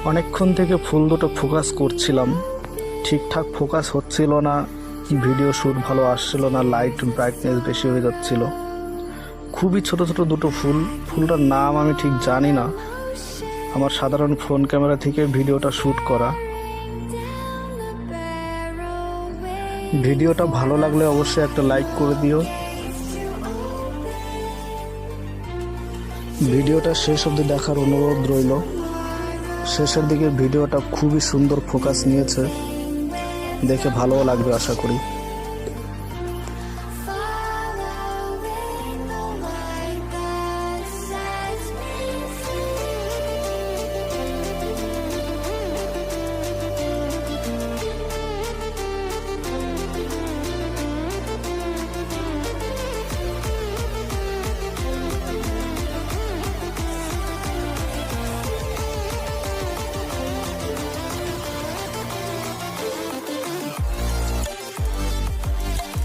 অনেকক্ষণ থেকে ফুল দুটো ফোকাস করছিলাম, ঠিকঠাক ফোকাস হচ্ছিল না, ভিডিও শ্যুট ভালো আসছিল না, লাইট ব্রাইটনেস বেশি হয়ে যাচ্ছিল। খুবই ছোট ছোট দুটো ফুলটার নাম আমি ঠিক জানি না, আমার সাধারণ ফোন ক্যামেরা থেকে ভিডিওটা শ্যুট করা। ভিডিওটা ভালো লাগলে অবশ্যই একটা লাইক করে দিও। ভিডিওটা শেষ অবধি দেখার অনুরোধ রইল। শেষের দিকে ভিডিওটা খুবই সুন্দর ফোকাস নিয়েছে, দেখে ভালোও লাগবে আশা করি।